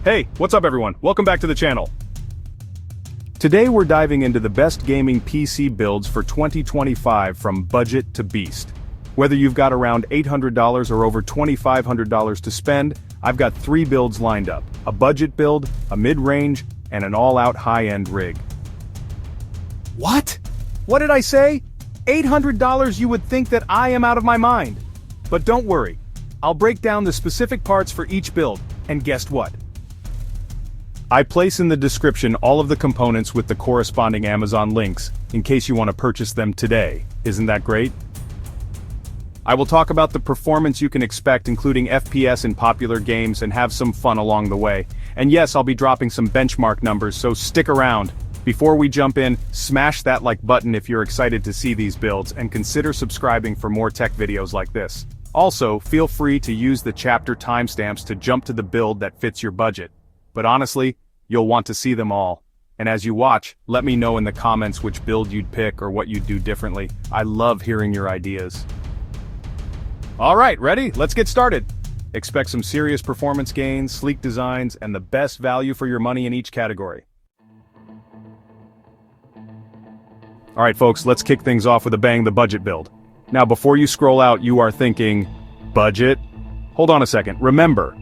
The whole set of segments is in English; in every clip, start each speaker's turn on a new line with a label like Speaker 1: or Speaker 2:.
Speaker 1: Hey, what's up everyone? Welcome back to the channel. Today we're diving into the best gaming PC builds for 2025 from budget to beast. Whether you've got around $800 or over $2,500 to spend, I've got 3 builds lined up: a budget build, a mid-range, and an all-out high-end rig. What? What did I say? $800? You would think that I am out of my mind. But don't worry, I'll break down the specific parts for each build, and guess what? I place in the description all of the components with the corresponding Amazon links, in case you want to purchase them today. Isn't that great? I will talk about the performance you can expect, including FPS in popular games, and have some fun along the way. And yes, I'll be dropping some benchmark numbers, so stick around. Before we jump in, smash that like button if you're excited to see these builds, and consider subscribing for more tech videos like this. Also, feel free to use the chapter timestamps to jump to the build that fits your budget. But honestly, you'll want to see them all. And as you watch, let me know in the comments which build you'd pick or what you'd do differently. I love hearing your ideas. Alright, ready? Let's get started. Expect some serious performance gains, sleek designs, and the best value for your money in each category. Alright folks, let's kick things off with a bang, the budget build. Now before you scroll out, you are thinking, budget? Hold on a second, remember,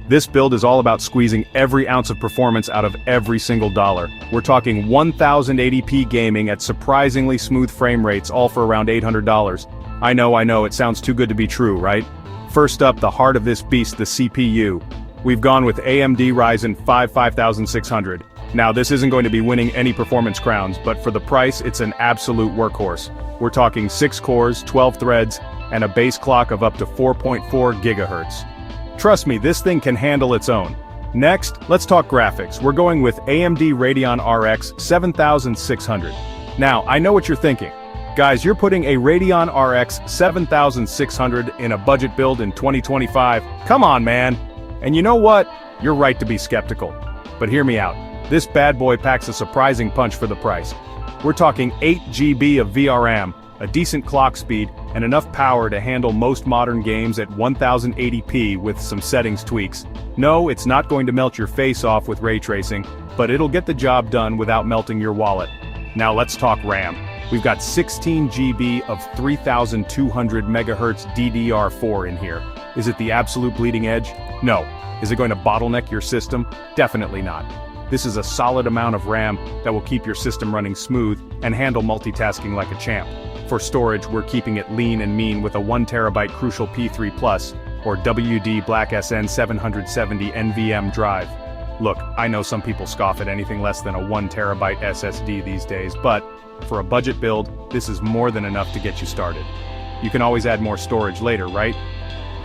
Speaker 1: this build is all about squeezing every ounce of performance out of every single dollar. We're talking 1080p gaming at surprisingly smooth frame rates, all for around $800. I know, it sounds too good to be true, right? First up, the heart of this beast, the CPU. We've gone with AMD Ryzen 5 5600. Now this isn't going to be winning any performance crowns, but for the price, it's an absolute workhorse. We're talking 6 cores, 12 threads, and a base clock of up to 4.4 GHz. Trust me, this thing can handle its own. Next, let's talk graphics. We're going with AMD Radeon RX 7600. Now, I know what you're thinking. Guys, you're putting a Radeon RX 7600 in a budget build in 2025? Come on, man! And you know what? You're right to be skeptical. But hear me out. This bad boy packs a surprising punch for the price. We're talking 8 GB of VRAM, a decent clock speed, and enough power to handle most modern games at 1080p with some settings tweaks. No, it's not going to melt your face off with ray tracing, but it'll get the job done without melting your wallet. Now let's talk RAM. We've got 16 GB of 3200 MHz DDR4 in here. Is it the absolute bleeding edge? No. Is it going to bottleneck your system? Definitely not. This is a solid amount of RAM that will keep your system running smooth and handle multitasking like a champ. For storage, we're keeping it lean and mean with a 1TB Crucial P3 Plus or WD Black SN 770 NVM drive. Look, I know some people scoff at anything less than a 1TB SSD these days, but for a budget build, this is more than enough to get you started. You can always add more storage later, right?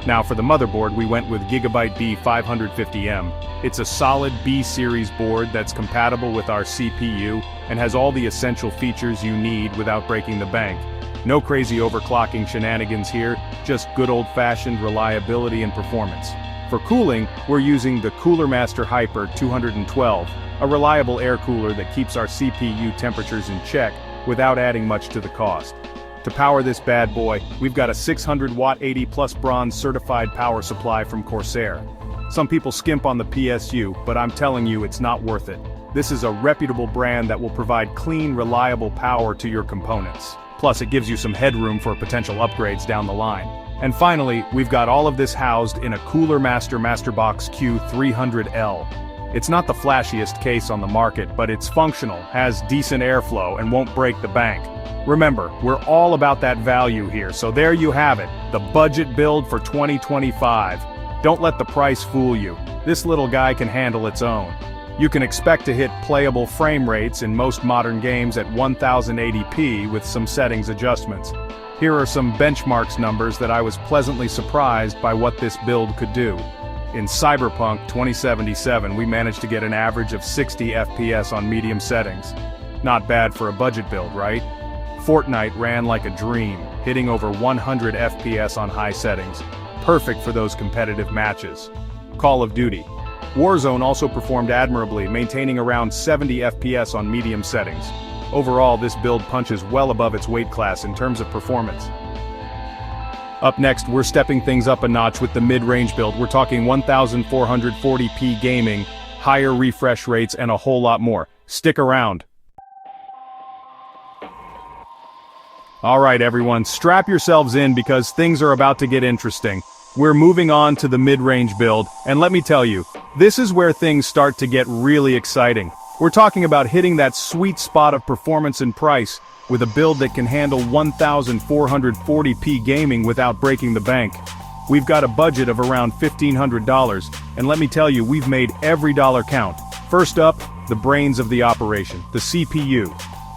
Speaker 1: Now for the motherboard, we went with Gigabyte B 550M. It's a solid B-series board that's compatible with our CPU and has all the essential features you need without breaking the bank. No crazy overclocking shenanigans here, just good old-fashioned reliability and performance. For cooling, we're using the Cooler Master Hyper 212, a reliable air cooler that keeps our CPU temperatures in check without adding much to the cost. To power this bad boy, we've got a 600-watt 80+ bronze certified power supply from Corsair. Some people skimp on the PSU, but I'm telling you it's not worth it. This is a reputable brand that will provide clean, reliable power to your components. Plus it gives you some headroom for potential upgrades down the line. And finally, we've got all of this housed in a Cooler Master Masterbox Q300L. It's not the flashiest case on the market, but it's functional, has decent airflow, and won't break the bank. Remember, we're all about that value here, so there you have it, the budget build for 2025. Don't let the price fool you. This little guy can handle its own. You can expect to hit playable frame rates in most modern games at 1080p with some settings adjustments. Here are some benchmarks numbers that I was pleasantly surprised by what this build could do. In Cyberpunk 2077, we managed to get an average of 60 FPS on medium settings. Not bad for a budget build, right? Fortnite ran like a dream, hitting over 100 FPS on high settings. Perfect for those competitive matches. Call of Duty. Warzone also performed admirably, maintaining around 70 FPS on medium settings. Overall, this build punches well above its weight class in terms of performance. Up next, we're stepping things up a notch with the mid-range build. We're talking 1440p gaming, higher refresh rates, and a whole lot more. Stick around. Alright everyone, strap yourselves in because things are about to get interesting. We're moving on to the mid-range build, and let me tell you, this is where things start to get really exciting. We're talking about hitting that sweet spot of performance and price, with a build that can handle 1440p gaming without breaking the bank. We've got a budget of around $1,500, and let me tell you, we've made every dollar count. First up, the brains of the operation, the CPU.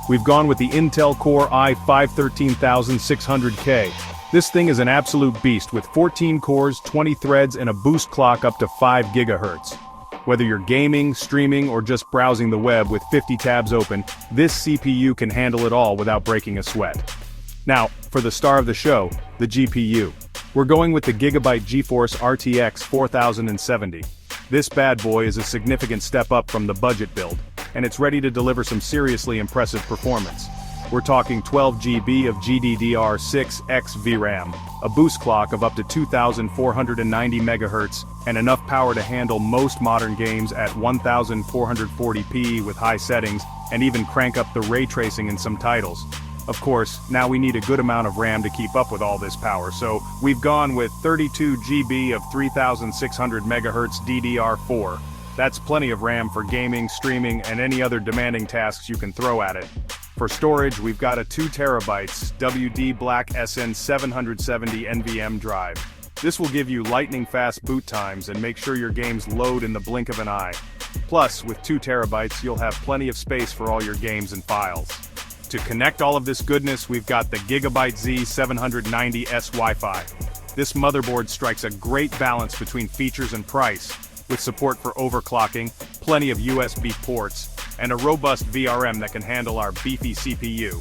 Speaker 1: We've gone with the Intel Core i5-13600K. This thing is an absolute beast with 14 cores, 20 threads, and a boost clock up to 5 GHz. Whether you're gaming, streaming, or just browsing the web with 50 tabs open, this CPU can handle it all without breaking a sweat. Now, for the star of the show, the GPU. We're going with the Gigabyte GeForce RTX 4070. This bad boy is a significant step up from the budget build, and it's ready to deliver some seriously impressive performance. We're talking 12 GB of GDDR6X VRAM, a boost clock of up to 2490 MHz, and enough power to handle most modern games at 1440p with high settings, and even crank up the ray tracing in some titles. Of course, now we need a good amount of RAM to keep up with all this power, so we've gone with 32 GB of 3600 MHz DDR4. That's plenty of RAM for gaming, streaming, and any other demanding tasks you can throw at it. For storage, we've got a 2TB WD Black SN770 NVMe drive. This will give you lightning-fast boot times and make sure your games load in the blink of an eye. Plus, with 2 TB, you'll have plenty of space for all your games and files. To connect all of this goodness, we've got the Gigabyte Z790S Wi-Fi. This motherboard strikes a great balance between features and price, with support for overclocking, plenty of USB ports, and a robust VRM that can handle our beefy CPU.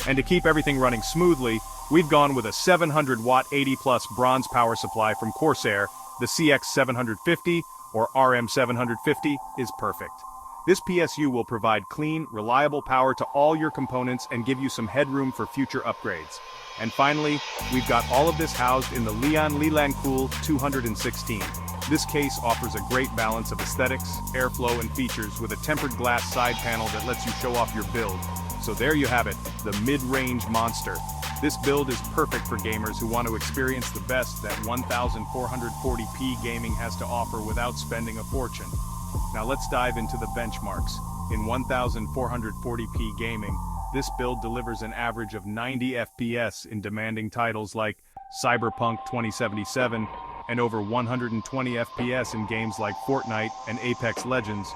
Speaker 1: And to keep everything running smoothly, we've gone with a 700-watt 80-plus bronze power supply from Corsair. The CX750, or RM750, is perfect. This PSU will provide clean, reliable power to all your components and give you some headroom for future upgrades. And finally, we've got all of this housed in the Lian Cool 216. This case offers a great balance of aesthetics, airflow, and features with a tempered glass side panel that lets you show off your build. So there you have it, the mid-range monster. This build is perfect for gamers who want to experience the best that 1440p gaming has to offer without spending a fortune. Now let's dive into the benchmarks. In 1440p gaming, this build delivers an average of 90 FPS in demanding titles like Cyberpunk 2077, and over 120 FPS in games like Fortnite and Apex Legends.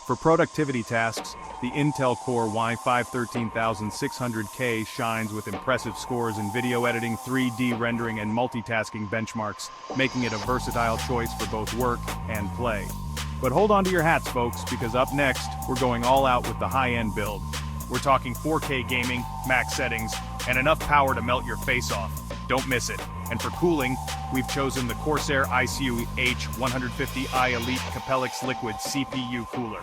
Speaker 1: For productivity tasks, the Intel Core i5-13600K shines with impressive scores in video editing, 3D rendering, and multitasking benchmarks, making it a versatile choice for both work and play. But hold on to your hats, folks, because up next, we're going all out with the high-end build. We're talking 4K gaming, max settings, and enough power to melt your face off. Don't miss it. And for cooling, we've chosen the Corsair ICU H150i Elite Capellix Liquid CPU Cooler.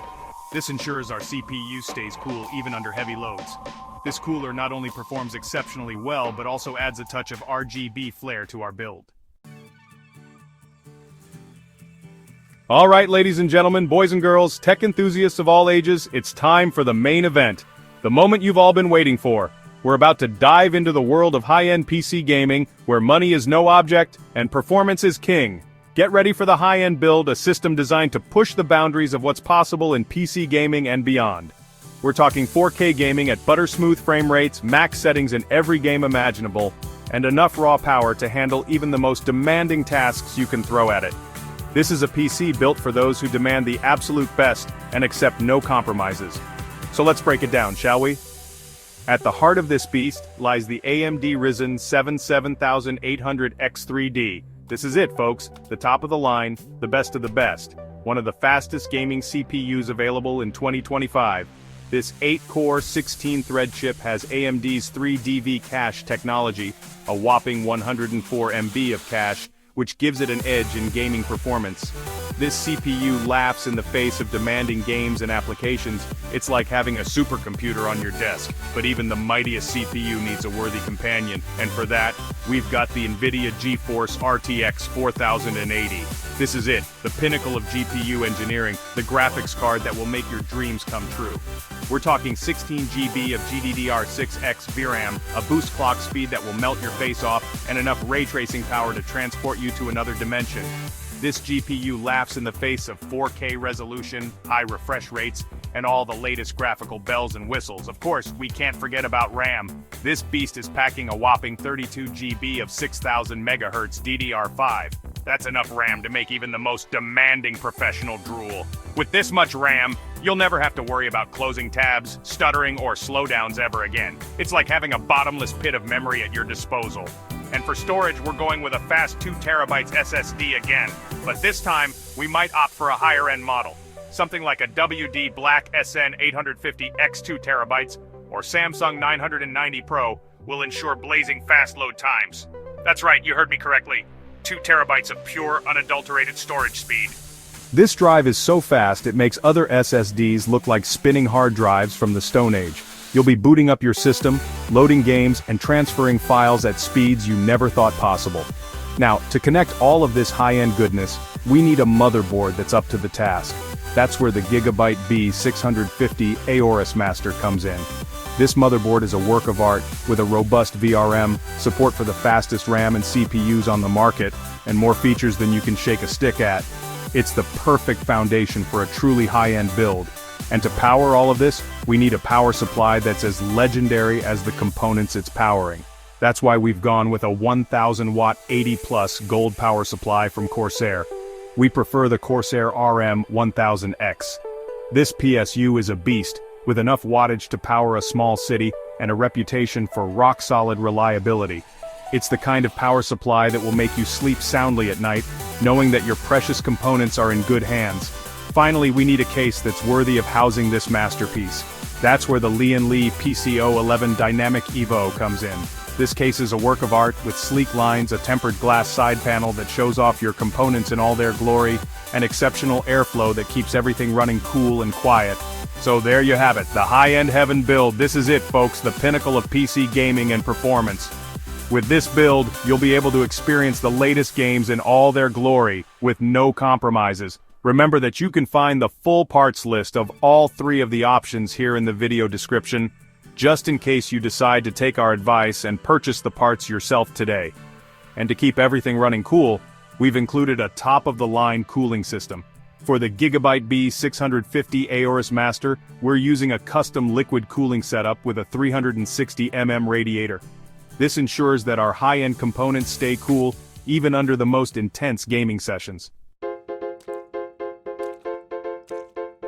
Speaker 1: This ensures our CPU stays cool even under heavy loads. This cooler not only performs exceptionally well, but also adds a touch of RGB flair to our build. Alright, ladies and gentlemen, boys and girls, tech enthusiasts of all ages, it's time for the main event. The moment you've all been waiting for. We're about to dive into the world of high-end PC gaming, where money is no object, and performance is king. Get ready for the high-end build, a system designed to push the boundaries of what's possible in PC gaming and beyond. We're talking 4K gaming at butter-smooth frame rates, max settings in every game imaginable, and enough raw power to handle even the most demanding tasks you can throw at it. This is a PC built for those who demand the absolute best and accept no compromises. So let's break it down, shall we? At the heart of this beast lies the AMD Ryzen 7 7800X3D. This is it, folks, the top of the line, the best of the best. One of the fastest gaming CPUs available in 2025. This 8-core, 16-thread chip has AMD's 3DV cache technology, a whopping 104 MB of cache, which gives it an edge in gaming performance. This CPU laughs in the face of demanding games and applications. It's like having a supercomputer on your desk, but even the mightiest CPU needs a worthy companion, and for that, we've got the NVIDIA GeForce RTX 4080. This is it, the pinnacle of GPU engineering, the graphics card that will make your dreams come true. We're talking 16 GB of GDDR6X VRAM, a boost clock speed that will melt your face off, and enough ray tracing power to transport you to another dimension. This GPU laughs in the face of 4K resolution, high refresh rates, and all the latest graphical bells and whistles. Of course, we can't forget about RAM. This beast is packing a whopping 32 GB of 6000 MHz DDR5. That's enough RAM to make even the most demanding professional drool. With this much RAM, you'll never have to worry about closing tabs, stuttering, or slowdowns ever again. It's like having a bottomless pit of memory at your disposal. And for storage, we're going with a fast 2 TB SSD again. But this time, we might opt for a higher-end model. Something like a WD Black SN 850X 2 TB or Samsung 990 Pro will ensure blazing fast load times. That's right, you heard me correctly. 2 TB of pure, unadulterated storage speed. This drive is so fast it makes other SSDs look like spinning hard drives from the Stone Age. You'll be booting up your system, loading games, and transferring files at speeds you never thought possible. Now, to connect all of this high-end goodness, we need a motherboard that's up to the task. That's where the Gigabyte B650 Aorus Master comes in. This motherboard is a work of art, with a robust VRM, support for the fastest RAM and CPUs on the market, and more features than you can shake a stick at. It's the perfect foundation for a truly high-end build. And to power all of this, we need a power supply that's as legendary as the components it's powering. That's why we've gone with a 1000-watt 80+ gold power supply from Corsair. We prefer the Corsair RM1000X. This PSU is a beast, with enough wattage to power a small city and a reputation for rock-solid reliability. It's the kind of power supply that will make you sleep soundly at night, knowing that your precious components are in good hands. Finally, we need a case that's worthy of housing this masterpiece. That's where the Li PC011 Dynamic Evo comes in. This case is a work of art with sleek lines, a tempered glass side panel that shows off your components in all their glory, and exceptional airflow that keeps everything running cool and quiet. So there you have it, the high-end heaven build. This is it, folks, the pinnacle of PC gaming and performance. With this build, you'll be able to experience the latest games in all their glory, with no compromises. Remember that you can find the full parts list of all 3 of the options here in the video description, just in case you decide to take our advice and purchase the parts yourself today. And to keep everything running cool, we've included a top-of-the-line cooling system. For the Gigabyte B650 Aorus Master, we're using a custom liquid cooling setup with a 360mm radiator. This ensures that our high-end components stay cool, even under the most intense gaming sessions.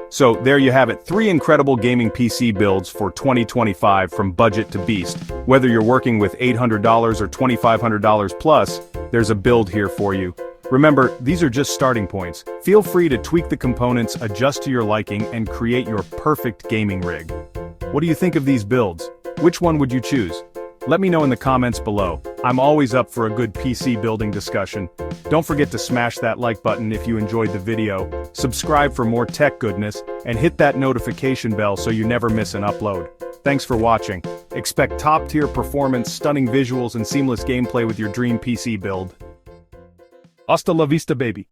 Speaker 1: So there you have it, 3 incredible gaming PC builds for 2025 from budget to beast. Whether you're working with $800 or $2,500 plus, there's a build here for you. Remember, these are just starting points. Feel free to tweak the components, adjust to your liking, and create your perfect gaming rig. What do you think of these builds? Which one would you choose? Let me know in the comments below. I'm always up for a good PC building discussion. Don't forget to smash that like button if you enjoyed the video, subscribe for more tech goodness, and hit that notification bell so you never miss an upload. Thanks for watching. Expect top-tier performance, stunning visuals, and seamless gameplay with your dream PC build. Hasta la vista, baby.